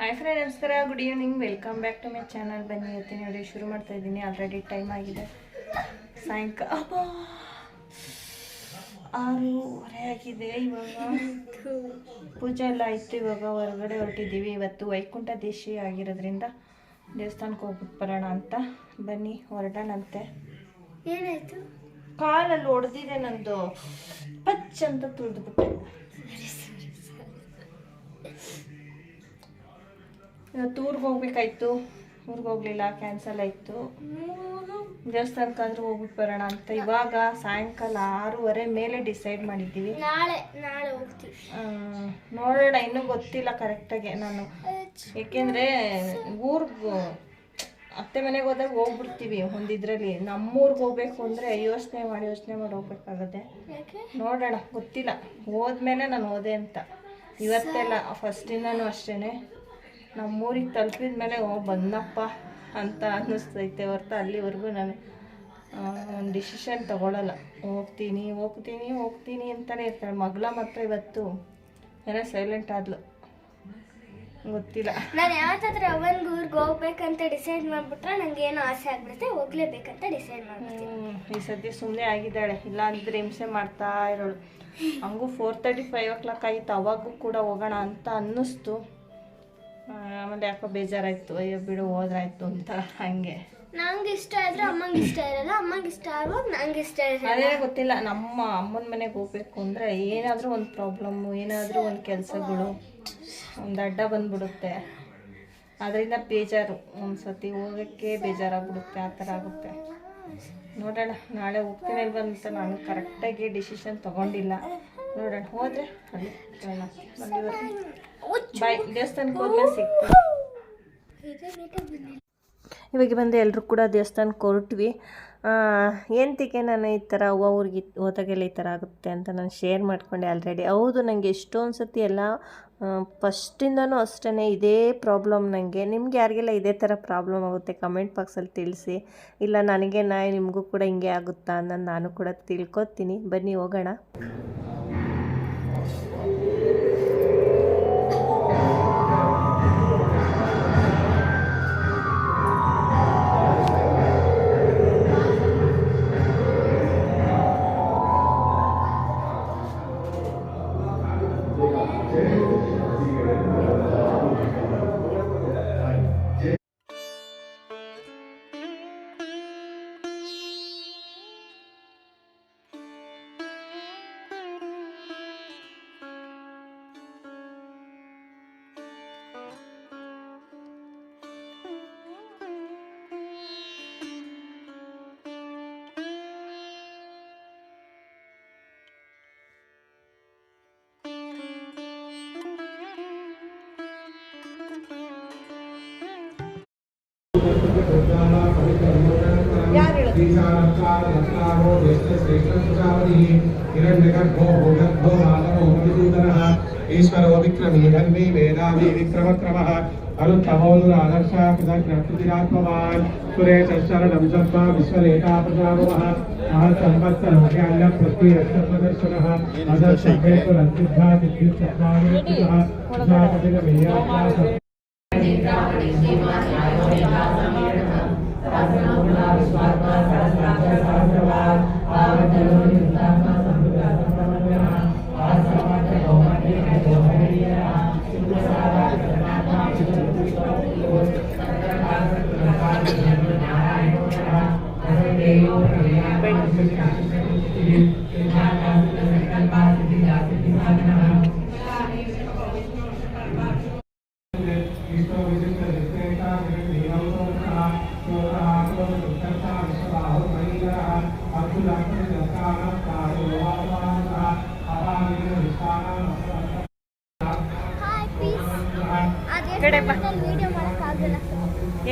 Hi friend, ನಮಸ್ಕಾರ, good evening, welcome back to my channel. ಬನ್ನಿ ಇವತ್ತಿನ ವಿಡಿಯೋ ಶುರು ಮಾಡ್ತಾ ಇದ್ದೀನಿ. ಆಲ್ರೆಡಿ ಟೈಮ್ ಆಗಿದೆ, ಸಾಯಂಕಾಲ 6:30 ಆಗಿದೆ. ಇವಾಗ ಪೂಜೆ ಎಲ್ಲ ಆಯಿತು. ಇವಾಗ ಹೊರಗಡೆ ಹೊರಟಿದ್ದೀವಿ. ಇವತ್ತು ವೈಕುಂಠ ದೇಶಿ ಆಗಿರೋದ್ರಿಂದ ದೇವಸ್ಥಾನಕ್ಕೆ ಹೋಗ್ಬಿಟ್ಟು ಬರೋಣ ಅಂತ. ಬನ್ನಿ ಹೊರಡೋಣಂತೆ. ಏನಾಯ್ತು? ಕಾಲಲ್ಲಿ ಹೊಡೆದಿದೆ, ನಂದು ಪಚ್ ಅಂತ ತುಳಿದ್ಬಿಟ್ಟೆ. ಇವತ್ತು ಊರಿಗೆ ಹೋಗ್ಬೇಕಾಯ್ತು, ಊರಿಗೆ ಹೋಗ್ಲಿಲ್ಲ, ಕ್ಯಾನ್ಸಲ್ ಆಯಿತು. ದೇವಸ್ಥಾನಕ್ಕಾದ್ರೂ ಹೋಗ್ಬಿಟ್ಟು ಬರೋಣ ಅಂತ ಇವಾಗ ಸಾಯಂಕಾಲ 6:30 ಮೇಲೆ ಡಿಸೈಡ್ ಮಾಡಿದ್ದೀವಿ. ನಾಳೆ ಹೋಗ್ತೀವಿ. ನೋಡೋಣ, ಇನ್ನೂ ಗೊತ್ತಿಲ್ಲ ಕರೆಕ್ಟಾಗಿ ನಾನು. ಏಕೆಂದರೆ ಊರಿಗೆ ಅತ್ತೆ ಮನೆಗೆ ಹೋದಾಗ ಹೋಗ್ಬಿಡ್ತೀವಿ ಒಂದಿದ್ರಲ್ಲಿ. ನಮ್ಮೂರಿಗೆ ಹೋಗ್ಬೇಕು ಅಂದರೆ ಯೋಚನೆ ಮಾಡಿ ಹೋಗ್ಬೇಕಾಗತ್ತೆ. ನೋಡೋಣ, ಗೊತ್ತಿಲ್ಲ. ಹೋದ್ಮೇಲೆ ನಾನು ಹೋದೆ ಅಂತ. ಇವತ್ತೆಲ್ಲ ಫಸ್ಟಿಂದನೂ ಅಷ್ಟೇ, ನಮ್ಮೂರಿಗೆ ತಲುಪಿದ ಮೇಲೆ ಬಂದಪ್ಪ ಅಂತ ಅನ್ನಿಸ್ತೈತೆ ಹೊರ್ತು ಅಲ್ಲಿವರೆಗೂ ನಾನು ಒಂದು ಡಿಸಿಷನ್ ತಗೊಳ್ಳಲ್ಲ. ಹೋಗ್ತೀನಿ ಅಂತಲೇ ಇರ್ತಾಳೆ. ಮಗಳ ಮಾತ್ರ ಇವತ್ತು ಏನೋ ಸೈಲೆಂಟ್ ಆದ್ಲು, ಗೊತ್ತಿಲ್ಲ. ನಾನು ಯಾವತ್ತಾದ್ರೂ ಅವನಿಗೆ ಊರಿಗೆ ಹೋಗ್ಬೇಕಂತ ಡಿಸೈಡ್ ಮಾಡಿಬಿಟ್ರೆ ನನಗೆ ಏನೋ ಆಸೆ ಆಗ್ಬಿಡುತ್ತೆ, ಹೋಗ್ಲೇಬೇಕಂತ ಡಿಸೈಡ್ ಮಾಡ್ತೀನಿ. ಈ ಸದ್ಯ ಸುಮ್ಮನೆ ಆಗಿದ್ದಾಳೆ, ಇಲ್ಲ ಅಂದರೆ ಹಿಂಸೆ ಮಾಡ್ತಾ ಇರೋಳು. ಹಂಗೂ 4:30 5 o'clock ಆಯಿತು. ಅವಾಗೂ ಕೂಡ ಹೋಗೋಣ ಅಂತ ಅನ್ನಿಸ್ತು. ಆಮೇಲೆ ಯಾಕೋ ಬೇಜಾರಾಯಿತು, ಅಯ್ಯೋ ಬಿಡು ಹೋದ್ರಾಯ್ತು ಅಂತ. ಹಾಗೆ ನಂಗೆ ಇಷ್ಟ ಆದ್ರೆ ಅಮ್ಮಂಗೆ ಇಷ್ಟ ಇರಲ್ಲ, ಅಮ್ಮಂಗೆ ಇಷ್ಟ ಆಗುವಾಗ ನಂಗೆ ಇಷ್ಟ ಇರಲ್ಲ. ಅದೇ ಗೊತ್ತಿಲ್ಲ. ನಮ್ಮ ಅಮ್ಮನ ಮನೆಗೆ ಹೋಗ್ಬೇಕು ಅಂದರೆ ಏನಾದರೂ ಒಂದು ಪ್ರಾಬ್ಲಮ್ಮು, ಏನಾದರೂ ಒಂದು ಕೆಲಸಗಳು, ಒಂದು ಅಡ್ಡ ಬಂದ್ಬಿಡುತ್ತೆ. ಅದರಿಂದ ಬೇಜಾರು, ಒಂದು ಸತಿ ಹೋಗೋಕ್ಕೆ ಬೇಜಾರಾಗ್ಬಿಡುತ್ತೆ. ಆ ಥರ ಆಗುತ್ತೆ. ನೋಡೋಣ, ನಾಳೆ ಹೋಗ್ತೀನಿ ಅಲ್ವ ಅಂತ ನಾನು ಕರೆಕ್ಟಾಗಿ ಡಿಸಿಷನ್ ತೊಗೊಂಡಿಲ್ಲ. ನೋಡೋಣ, ಹೋದರೆ ಅಲ್ಲಿ ಬಾಯ್. ದೇವಸ್ಥಾನಕ್ಕೆ ಹೋದ್ಮೇಲೆ ಸಿಗ್ತೀನಿ. ಇವಾಗ ಬಂದು ಎಲ್ಲರೂ ಕೂಡ ದೇವಸ್ಥಾನಕ್ಕೆ ಹೊರಟ್ವಿ. ಏನಂತಿಕೆ ನಾನು ಈ ಥರ ಊರಿಗೆ ಹೋದಾಗೆಲ್ಲ ಈ ಥರ ಆಗುತ್ತೆ ಅಂತ ನಾನು ಶೇರ್ ಮಾಡ್ಕೊಂಡೆ ಆಲ್ರೆಡಿ. ಹೌದು, ನನಗೆ ಎಷ್ಟೊಂದು ಸತಿ ಎಲ್ಲ ಫಸ್ಟಿಂದನೂ ಅಷ್ಟೇ ಇದೇ ಪ್ರಾಬ್ಲಮ್ ನನಗೆ. ನಿಮ್ಗೆ ಯಾರಿಗೆಲ್ಲ ಇದೇ ಥರ ಪ್ರಾಬ್ಲಮ್ ಆಗುತ್ತೆ ಕಮೆಂಟ್ ಬಾಕ್ಸಲ್ಲಿ ತಿಳಿಸಿ. ಇಲ್ಲ ನನಗೆ ನಿಮಗೂ ಕೂಡ ಹಿಂಗೆ ಆಗುತ್ತಾ ಅನ್ನೋದು ನಾನು ಕೂಡ ತಿಳ್ಕೊತೀನಿ. ಬನ್ನಿ ಹೋಗೋಣ. ईश्वरो विक्रमी धर्मी वेदावी विक्रमक्रमः अनुत्तमोदुरादर्शाकृतज्ञात्मवान् सुरेशरणं जप्त्वा विश्वरेता प्रजावः महत्संवत्सरमख्याल्यं पृथ्वीरक्षप्रदर्शनः अदर्शभेतुरसिद्धा सिद्धिश्चत्वारिः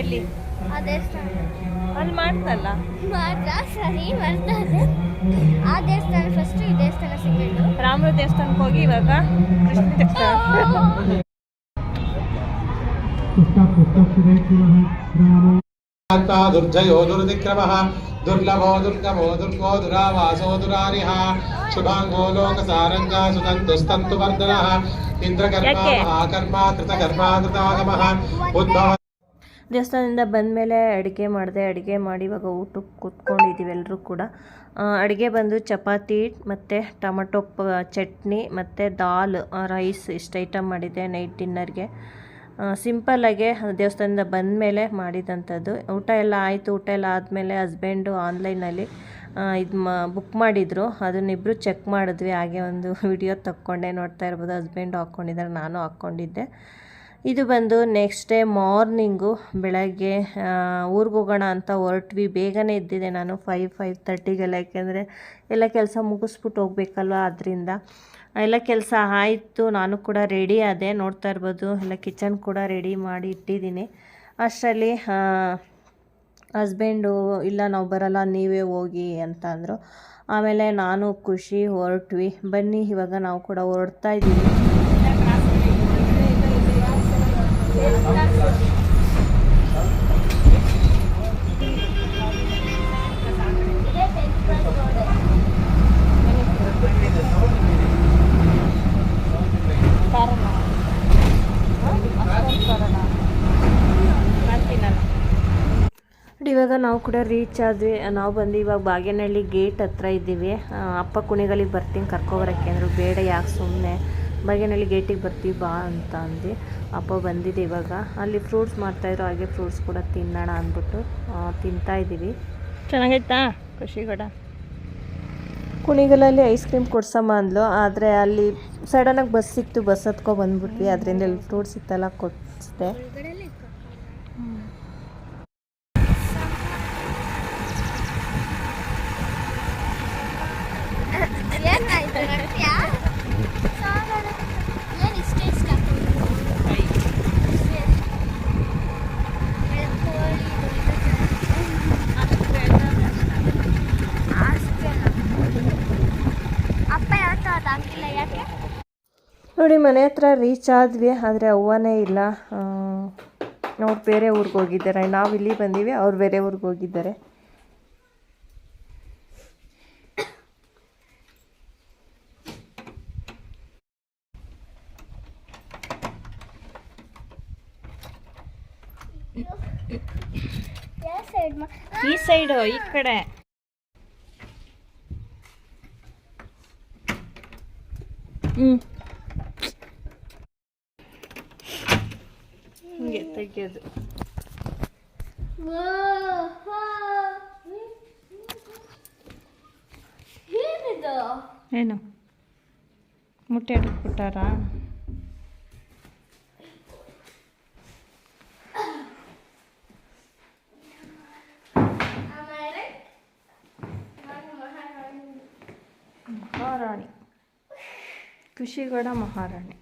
ಎಲ್ಲಿ ಅಲ್ಲಿ ಮಾಡ್ತಲ್ಲ ಸರಿ ಮಾಡ್ತಾರೆ. ಆ ದೇವಸ್ಥಾನ ಫಸ್ಟ್, ಈ ದೇವಸ್ಥಾನ ಸೆಕೆಂಡ್. ರಾಮರ ದೇವಸ್ಥಾನಕ್ಕೆ ಹೋಗಿ ಇವಾಗ ಕೃಷ್ಣ ದೇವಸ್ಥಾನ दुर्जयो दुर्दिक्रमः दुर्लभो दुर्गमो दुर्गो दुरावासो दुरारिः शुभांगो लोकसारंगा सुतन्तुस्तन्तु वर्धनः इंद्रकर्मा महाकर्मा कृतकर्मा कृतागमः उद्भव ದೇವಸ್ಥಾನದಿಂದ ಬಂದಮೇಲೆ ಅಡುಗೆ ಮಾಡಿ ಇವಾಗ ಊಟಕ್ಕೆ ಕೂತ್ಕೊಂಡಿದ್ದೀವಿ ಎಲ್ಲರೂ ಕೂಡ. ಅಡುಗೆ ಬಂದು ಚಪಾತಿ ಮತ್ತು ಟೊಮಟೊ ಚಟ್ನಿ ಮತ್ತು ದಾಲ್ ರೈಸ್ ಇಷ್ಟು ಐಟಮ್ ಮಾಡಿದ್ದೆ ನೈಟ್ ಡಿನ್ನರ್ಗೆ. ಸಿಂಪಲ್ಲಾಗೆ ದೇವಸ್ಥಾನದಿಂದ ಬಂದಮೇಲೆ ಮಾಡಿದಂಥದ್ದು. ಊಟ ಎಲ್ಲ ಆಯಿತು. ಊಟ ಎಲ್ಲ ಆದಮೇಲೆ ಹಸ್ಬೆಂಡು ಆನ್ಲೈನಲ್ಲಿ ಬುಕ್ ಮಾಡಿದರು. ಅದನ್ನಿಬ್ಬರು ಚೆಕ್ ಮಾಡಿದ್ವಿ. ಹಾಗೆ ಒಂದು ವಿಡಿಯೋ ತಕ್ಕೊಂಡೆ, ನೋಡ್ತಾ ಇರ್ಬೋದು. ಹಸ್ಬೆಂಡು ಹಾಕ್ಕೊಂಡಿದ್ದಾರೆ, ನಾನು ಹಾಕ್ಕೊಂಡಿದ್ದೆ. ಇದು ಬಂದು ನೆಕ್ಸ್ಟ್ ಡೇ ಮಾರ್ನಿಂಗು ಬೆಳಗ್ಗೆ ಊರಿಗೆ ಹೋಗೋಣ ಅಂತ ಹೊರಟ್ವಿ. ಬೇಗನೆ ಎದ್ದಿದೆ ನಾನು 5:30ಗೆಲ್ಲ, ಯಾಕೆಂದರೆ ಎಲ್ಲ ಕೆಲಸ ಮುಗಿಸ್ಬಿಟ್ಟು ಹೋಗ್ಬೇಕಲ್ವ, ಅದರಿಂದ ಎಲ್ಲ ಕೆಲಸ ಆಯಿತು. ನಾನು ಕೂಡ ರೆಡಿ ಆದೆ, ನೋಡ್ತಾ ಇರ್ಬೋದು. ಎಲ್ಲ ಕಿಚನ್ ಕೂಡ ರೆಡಿ ಮಾಡಿ ಇಟ್ಟಿದ್ದೀನಿ. ಅಷ್ಟರಲ್ಲಿ ಹಸ್ಬೆಂಡು ಇಲ್ಲ ನಾವು ಬರಲ್ಲ, ನೀವೇ ಹೋಗಿ ಅಂತ ಅಂದರು. ಆಮೇಲೆ ನಾನು ಖುಷಿ ಹೊರಟ್ವಿ. ಬನ್ನಿ ಇವಾಗ ನಾವು ಕೂಡ ಹೊರಡ್ತಾ ಇದ್ದೀವಿ. ಇವಾಗ ನಾವು ಕೂಡ ರೀಚ್ ಆದ್ವಿ. ನಾವು ಬಂದು ಇವಾಗ ಬಾಗೇನಹಳ್ಳಿ ಗೇಟ್ ಹತ್ರ ಇದ್ದೀವಿ. ಅಪ್ಪ ಕುಣಿಗಲಿಗೆ ಬರ್ತೀನಿ ಕರ್ಕೊಬರಕ್ಕೆ ಅಂದರು. ಬೇಡ, ಯಾಕೆ ಸುಮ್ಮನೆ ಬಾಗೇನಹಳ್ಳಿ ಗೇಟಿಗೆ ಬರ್ತೀವಿ ಬಾ ಅಂತ ಅಂದು ಅಪ್ಪ ಬಂದಿದೆ. ಇವಾಗ ಅಲ್ಲಿ ಫ್ರೂಟ್ಸ್ ಮಾಡ್ತಾಯಿದ್ರು, ಹಾಗೆ ಫ್ರೂಟ್ಸ್ ಕೂಡ ತಿನ್ನೋಣ ಅಂದ್ಬಿಟ್ಟು ತಿಂತಾ ಇದ್ದೀವಿ. ಚೆನ್ನಾಗೈತಾ ಖುಷಿಗಡ? ಕುಣಿಗಲಲ್ಲಿ ಐಸ್ ಕ್ರೀಮ್ ಕೊಡ್ಸಮ್ಮ ಅಂದ್ಲು, ಆದರೆ ಅಲ್ಲಿ ಸಡನ್ನಾಗಿ ಬಸ್ ಸಿಕ್ತು, ಬಸ್ ಹತ್ಕೊ ಬಂದ್ಬಿಟ್ವಿ. ಅದರಿಂದ ಇಲ್ಲಿ ಫ್ರೂಟ್ಸ್ ಇತ್ತಲ್ಲ ಕೊಡಿಸ್ದೆ. ನೋಡಿ, ಮನೆ ಹತ್ರ ರೀಚ್ ಆದ್ವಿ, ಆದರೆ ಅವ್ವನೇ ಇಲ್ಲ. ಅವ್ರು ಬೇರೆ ಊರಿಗೆ ಹೋಗಿದ್ದಾರೆ. ನಾವು ಇಲ್ಲಿ ಬಂದೀವಿ, ಅವ್ರು ಬೇರೆ ಊರಿಗೆ ಹೋಗಿದ್ದಾರೆ. ಈ ಸೈಡು, ಈ ಕಡೆ. ಹಿಂಗೆ ತೆಗಿಯೋದು. ಏನು ಮುಟ್ಟೆ ಹಿಡಿದ್ಬಿಟ್ಟಾರಾ? ಮಹಾರಾಣಿ ಖುಷಿಗಡ ಮಹಾರಾಣಿ.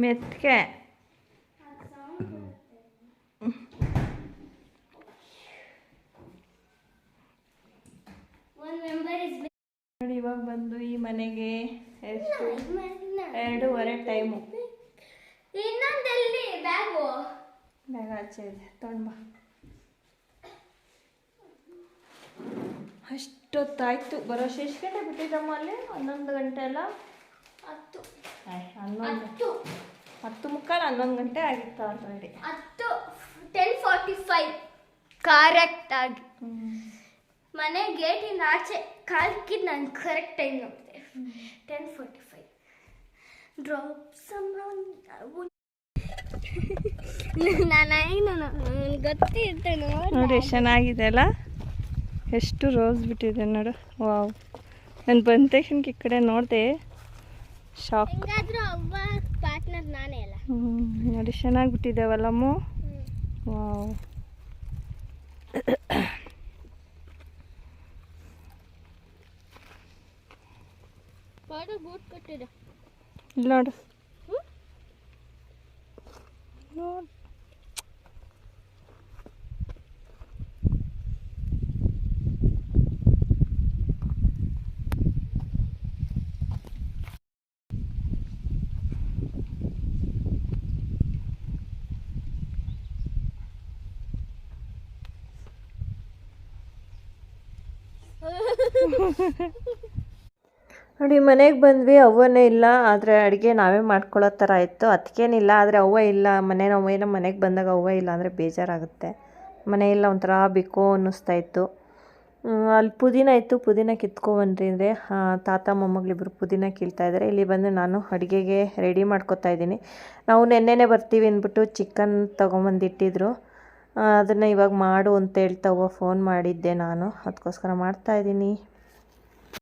ಮೆತ್ಕೆ ನೋಡಿ. ಇವಾಗ ಬಂದು ಈ ಮನೆಗೆ ಎಷ್ಟು 2:15 ಟೈಮು. ಬ್ಯಾಗ್ ಆಚೆ ಇದೆ, ತೊಗೊಂಡ್ಬಾ. ಅಷ್ಟೊತ್ತಾಯ್ತು ಬರೋಷ್ಟು. ಎಷ್ಟು ಗಂಟೆ ಬಿಟ್ಟಿದ್ದಮ್ಮ ಅಲ್ಲಿ? 11 ಗಂಟೆ ಅಲ್ಲ? 10:15 11 ಗಂಟೆ ಆಗಿತ್ತು ಆಲ್ರೆಡಿ. 10:45 ಕರೆಕ್ಟ್ ಆಗಿ ಮನೆ ಗೇಟಿಂದ ಆಚೆ ಕಾಲ್ಕಿದ್ದು ನಾನು ಕರೆಕ್ಟ್ ಟೈಮ್ ನೋಡಿದೆ. 10:45 ಡ್ರಾಪ್ ಗೊತ್ತಿರುತ್ತೆ ನೋಡಿ. ಚೆನ್ನಾಗಿದೆ ಅಲ್ಲ? ಎಷ್ಟು ರೋಸ್ ಬಿಟ್ಟಿದೆ ನೋಡು. ವಾವ್, ನಾನು ಬಂದ ತಕ್ಷಣಕ್ಕೆ ಈ ಕಡೆ ನೋಡಿದೆ, ಶಾಕ್. ಅವ್ವ ಪಾರ್ಟ್ನರ್ ನಾನೇ ಅಲ್ಲ. ನೋಡಿ ಚೆನ್ನಾಗಿಬಿಟ್ಟಿದ್ದಾವಲ್ಲಮ್ಮ. ವಾವ್. ಬೂಟ್ ಕೊಟ್ಟಿದೆ ಇಲ್ಲಿ ನೋಡು. ನೋಡು, ನೋಡಿ ಮನೆಗೆ ಬಂದ್ವಿ, ಅವ್ವನೇ ಇಲ್ಲ. ಆದರೆ ಅಡುಗೆ ನಾವೇ ಮಾಡ್ಕೊಳ್ಳೋ ಥರ ಇತ್ತು. ಅದಕ್ಕೇನಿಲ್ಲ, ಆದರೆ ಅವ್ವ ಇಲ್ಲ. ನಾವು ಏನೋ ಮನೆಗೆ ಬಂದಾಗ ಅವ್ವ ಇಲ್ಲ ಅಂದರೆ ಬೇಜಾರಾಗುತ್ತೆ. ಮನೆಯೆಲ್ಲ ಒಂಥರ ಬಿಕೋ ಅನ್ನಿಸ್ತಾಯಿತ್ತು. ಅಲ್ಲಿ ಪುದೀನ ಇತ್ತು, ಪುದೀನ ಕಿತ್ಕೊಬಂದ್ರಿ ತಾತ ಮೊಮ್ಮಗಳಿಬ್ರು ಪುದೀನ ಕೀಳ್ತಾಯಿದ್ದಾರೆ. ಇಲ್ಲಿ ಬಂದು ನಾನು ಅಡುಗೆಗೆ ರೆಡಿ ಮಾಡ್ಕೊತಾ ಇದ್ದೀನಿ. ನಾವು ನೆನ್ನೆನೇ ಬರ್ತೀವಿ ಅಂದ್ಬಿಟ್ಟು ಚಿಕನ್ ತೊಗೊಂಬಂದಿಟ್ಟಿದ್ರು. ಅದನ್ನು ಇವಾಗ ಮಾಡು ಅಂತ ಹೇಳ್ತಾ ಫೋನ್ ಮಾಡಿದ್ದೆ ನಾನು, ಅದಕ್ಕೋಸ್ಕರ ಮಾಡ್ತಾಯಿದ್ದೀನಿ.